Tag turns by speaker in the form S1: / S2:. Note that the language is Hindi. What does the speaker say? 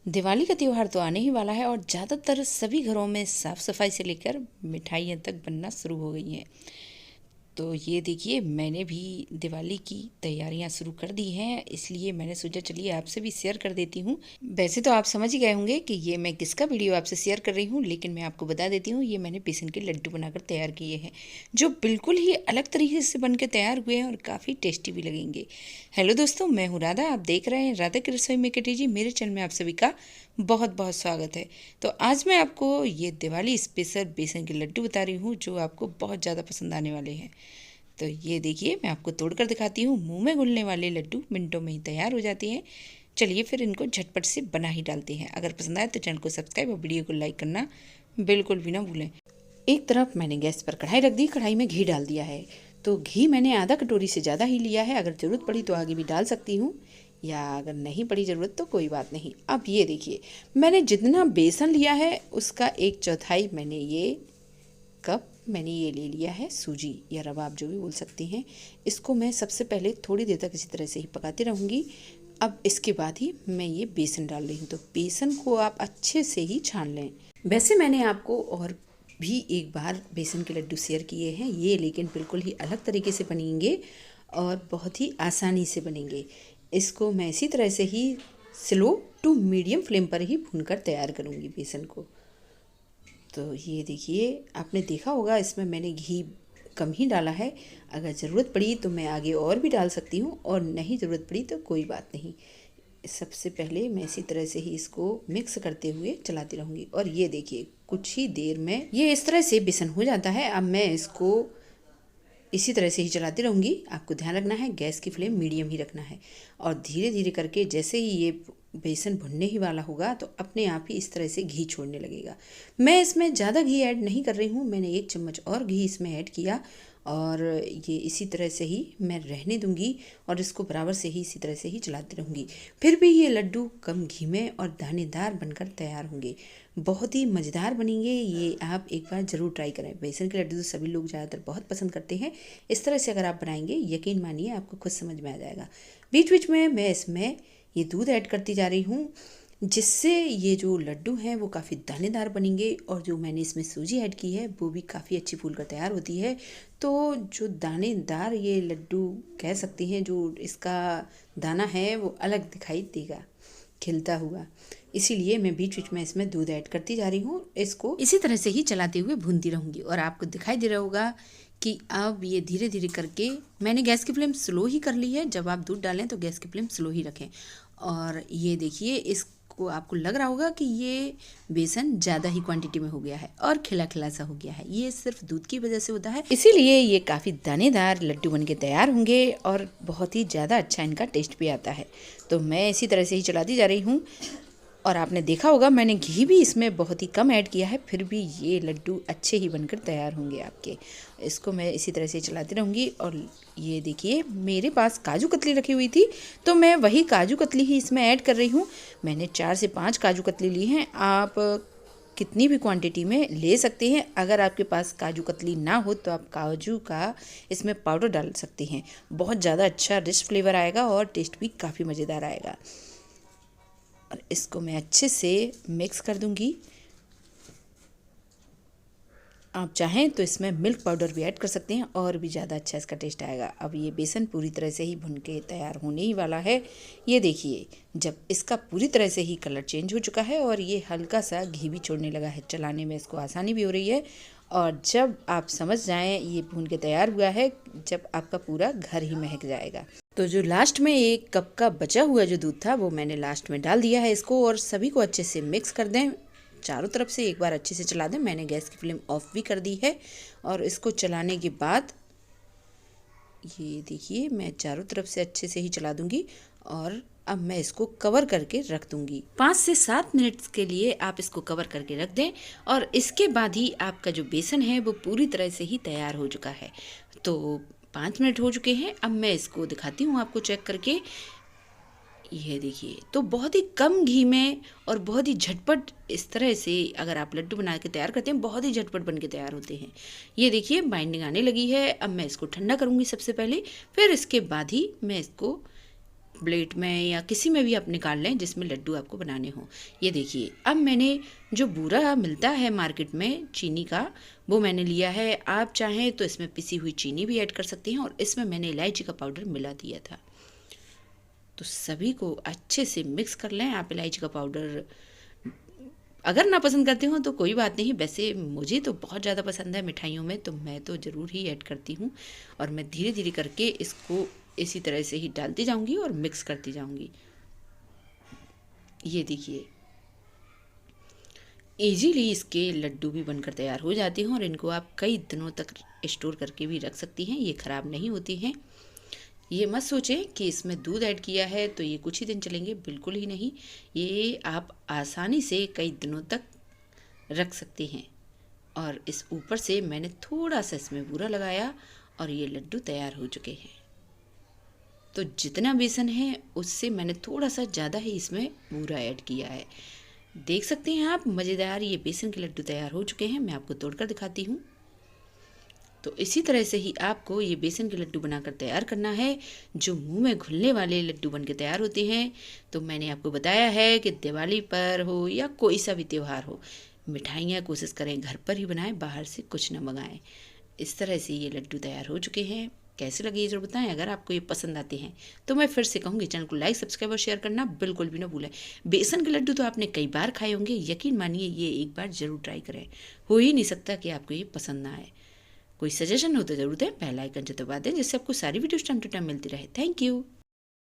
S1: दिवाली का त्यौहार तो आने ही वाला है और ज़्यादातर सभी घरों में साफ़ सफाई से लेकर मिठाइयाँ तक बनना शुरू हो गई हैं। तो ये देखिए, मैंने भी दिवाली की तैयारियां शुरू कर दी हैं, इसलिए मैंने सोचा चलिए आपसे भी शेयर कर देती हूँ। वैसे तो आप समझ ही गए होंगे कि ये मैं किसका वीडियो आपसे शेयर कर रही हूँ, लेकिन मैं आपको बता देती हूँ, ये मैंने बेसन के लड्डू बनाकर तैयार किए हैं, जो बिल्कुल ही अलग तरीके से बनकर तैयार हुए हैं और काफ़ी टेस्टी भी लगेंगे। हेलो दोस्तों, मैं हूँ राधा, आप देख रहे हैं राधा की रसोई में जी। मेरे चैनल में आप सभी का बहुत बहुत स्वागत है। तो आज मैं आपको ये दिवाली स्पेशल बेसन के लड्डू बता रही हूँ, जो आपको बहुत ज़्यादा पसंद आने वाले हैं। तो ये देखिए, मैं आपको तोड़कर दिखाती हूँ। मुंह में घुलने वाले लड्डू मिनटों में ही तैयार हो जाते हैं। चलिए फिर इनको झटपट से बना ही डालते हैं। अगर पसंद आए तो चैनल को सब्सक्राइब और वीडियो को लाइक करना बिल्कुल भी ना भूलें। एक तरफ मैंने गैस पर कढ़ाई रख दी, कढ़ाई में घी डाल दिया है। तो घी मैंने आधा कटोरी से ज़्यादा ही लिया है। अगर ज़रूरत पड़ी तो आगे भी डाल सकती हूँ, या अगर नहीं पड़ी ज़रूरत तो कोई बात नहीं। अब ये देखिए, मैंने जितना बेसन लिया है उसका 1/4 मैंने ये कप मैंने ये ले लिया है सूजी या रवा, आप जो भी बोल सकते हैं। इसको मैं सबसे पहले थोड़ी देर तक इसी तरह से ही पकाती रहूँगी। अब इसके बाद ही मैं ये बेसन डाल रही हूँ। तो बेसन को आप अच्छे से ही छान लें। वैसे मैंने आपको और भी एक बार बेसन के लड्डू शेयर किए हैं, ये लेकिन बिल्कुल ही अलग तरीके से बनेंगे और बहुत ही आसानी से बनेंगे। इसको मैं इसी तरह से ही स्लो टू मीडियम फ्लेम पर ही भूनकर तैयार करूँगी बेसन को। तो ये देखिए, आपने देखा होगा इसमें मैंने घी कम ही डाला है। अगर ज़रूरत पड़ी तो मैं आगे और भी डाल सकती हूँ, और नहीं ज़रूरत पड़ी तो कोई बात नहीं। सबसे पहले मैं इसी तरह से ही इसको मिक्स करते हुए चलाती रहूँगी। और ये देखिए, कुछ ही देर में ये इस तरह से बेसन हो जाता है। अब मैं इसको इसी तरह से ही चलाती रहूँगी। आपको ध्यान रखना है, गैस की फ्लेम मीडियम ही रखना है। और धीरे धीरे करके जैसे ही ये बेसन भुनने ही वाला होगा तो अपने आप ही इस तरह से घी छोड़ने लगेगा। मैं इसमें ज़्यादा घी ऐड नहीं कर रही हूँ, मैंने 1 चम्मच और घी इसमें ऐड किया। और ये इसी तरह से ही मैं रहने दूंगी और इसको बराबर से ही इसी तरह से ही चलाती रहूँगी। फिर भी ये लड्डू कम घी में और दानेदार बनकर तैयार होंगे। बहुत ही मज़ेदार बनेंगे। ये आप एक बार ज़रूर ट्राई करें। बेसन के लड्डू तो सभी लोग ज़्यादातर बहुत पसंद करते हैं। इस तरह से अगर आप बनाएंगे, यकीन मानिए आपको खुद समझ में आ जाएगा। बीच बीच में मैं इसमें ये दूध ऐड करती जा रही हूँ, जिससे ये जो लड्डू हैं वो काफ़ी दानेदार बनेंगे। और जो मैंने इसमें सूजी ऐड की है वो भी काफ़ी अच्छी फूल कर तैयार होती है। तो जो दानेदार ये लड्डू कह सकती हैं, जो इसका दाना है वो अलग दिखाई देगा खिलता हुआ। इसीलिए मैं बीच बीच में इसमें दूध ऐड करती जा रही हूँ। इसको इसी तरह से ही चलाते हुए भूनती रहूँगी। और आपको दिखाई दे रहा होगा कि अब ये धीरे धीरे करके मैंने गैस की फ्लेम स्लो ही कर ली है। जब आप दूध डालें तो गैस की फ्लेम स्लो ही रखें। और ये देखिए, इसको आपको लग रहा होगा कि ये बेसन ज़्यादा ही क्वांटिटी में हो गया है और खिला खिला सा हो गया है। ये सिर्फ दूध की वजह से होता है, इसीलिए ये काफ़ी दानेदार लड्डू बन के तैयार होंगे और बहुत ही ज़्यादा अच्छा इनका टेस्ट भी आता है। तो मैं इसी तरह से ही चलाती जा रही हूँ। और आपने देखा होगा मैंने घी भी इसमें बहुत ही कम ऐड किया है, फिर भी ये लड्डू अच्छे ही बनकर तैयार होंगे आपके। इसको मैं इसी तरह से चलाती रहूँगी। और ये देखिए, मेरे पास काजू कतली रखी हुई थी, तो मैं वही काजू कतली ही इसमें ऐड कर रही हूँ। मैंने 4 से 5 काजू कतली ली हैं। आप कितनी भी क्वांटिटी में ले सकते हैं। अगर आपके पास काजू कतली ना हो तो आप काजू का इसमें पाउडर डाल सकते हैं। बहुत ज़्यादा अच्छा रिच फ्लेवर आएगा और टेस्ट भी काफ़ी मज़ेदार आएगा। और इसको मैं अच्छे से मिक्स कर दूंगी। आप चाहें तो इसमें मिल्क पाउडर भी ऐड कर सकते हैं और भी ज़्यादा अच्छा इसका टेस्ट आएगा। अब ये बेसन पूरी तरह से ही भुन के तैयार होने ही वाला है। ये देखिए, जब इसका पूरी तरह से ही कलर चेंज हो चुका है और ये हल्का सा घी भी छोड़ने लगा है, चलाने में इसको आसानी भी हो रही है। और जब आप समझ जाएं ये भून के तैयार हुआ है, जब आपका पूरा घर ही महक जाएगा। तो जो लास्ट में 1 कप का बचा हुआ जो दूध था वो मैंने लास्ट में डाल दिया है इसको। और सभी को अच्छे से मिक्स कर दें, चारों तरफ से एक बार अच्छे से चला दें। मैंने गैस की फ्लेम ऑफ भी कर दी है। और इसको चलाने के बाद ये देखिए, मैं चारों तरफ से अच्छे से ही चला दूंगी। और अब मैं इसको कवर करके रख दूंगी। 5 से 7 मिनट के लिए आप इसको कवर करके रख दें। और इसके बाद ही आपका जो बेसन है वो पूरी तरह से ही तैयार हो चुका है। तो 5 मिनट हो चुके हैं। अब मैं इसको दिखाती हूँ आपको चेक करके। ये देखिए, तो बहुत ही कम घी में और बहुत ही झटपट इस तरह से अगर आप लड्डू बना के तैयार करते हैं, बहुत ही झटपट बन के तैयार होते हैं। ये देखिए, बाइंडिंग आने लगी है। अब मैं इसको ठंडा करूँगी सबसे पहले, फिर इसके बाद ही मैं इसको प्लेट में या किसी में भी आप निकाल लें जिसमें लड्डू आपको बनाने हो। ये देखिए, अब मैंने जो बूरा मिलता है मार्केट में चीनी का, वो मैंने लिया है। आप चाहें तो इसमें पिसी हुई चीनी भी ऐड कर सकते हैं और इसमें मैंने इलायची का पाउडर मिला दिया था। तो सभी को अच्छे से मिक्स कर लें। आप इलायची का पाउडर अगर ना पसंद करते हो तो कोई बात नहीं, वैसे मुझे तो बहुत ज़्यादा पसंद है मिठाइयों में, तो मैं तो ज़रूर ही ऐड करती हूँ। और मैं धीरे धीरे करके इसको इसी तरह से ही डालती जाऊंगी और मिक्स करती जाऊंगी। ये देखिए, इजीली इसके लड्डू भी बनकर तैयार हो जाते हैं और इनको आप कई दिनों तक स्टोर करके भी रख सकती हैं, ये ख़राब नहीं होती हैं। ये मत सोचें कि इसमें दूध ऐड किया है तो ये कुछ ही दिन चलेंगे, बिल्कुल ही नहीं। ये आप आसानी से कई दिनों तक रख सकते हैं। और इस ऊपर से मैंने थोड़ा सा इसमें बूरा लगाया और ये लड्डू तैयार हो चुके हैं। तो जितना बेसन है उससे मैंने थोड़ा सा ज़्यादा ही इसमें बूरा ऐड किया है। देख सकते हैं आप, मज़ेदार ये बेसन के लड्डू तैयार हो चुके हैं। मैं आपको तोड़कर दिखाती हूँ। तो इसी तरह से ही आपको ये बेसन के लड्डू बनाकर तैयार करना है, जो मुंह में घुलने वाले लड्डू बनकर तैयार होते हैं। तो मैंने आपको बताया है कि दिवाली पर हो या कोई सा भी त्यौहार हो, मिठाइयाँ कोशिश करें घर पर ही बनाएं, बाहर से कुछ ना मंगाएं। इस तरह से ये लड्डू तैयार हो चुके हैं। कैसे लगे ये ज़रूर बताएं। अगर आपको ये पसंद आते हैं तो मैं फिर से कहूँगी, चैनल को लाइक, सब्सक्राइब और शेयर करना बिल्कुल भी ना भूलें। बेसन के लड्डू तो आपने कई बार खाए होंगे, यकीन मानिए ये एक बार ज़रूर ट्राई करें। हो ही नहीं सकता कि आपको ये पसंद ना आए। कोई सजेशन हो तो ज़रूर दें, बेल आइकन दबा दें जिससे आपको सारी वीडियोस टाइम टू टाइम मिलती रहे। Thank you.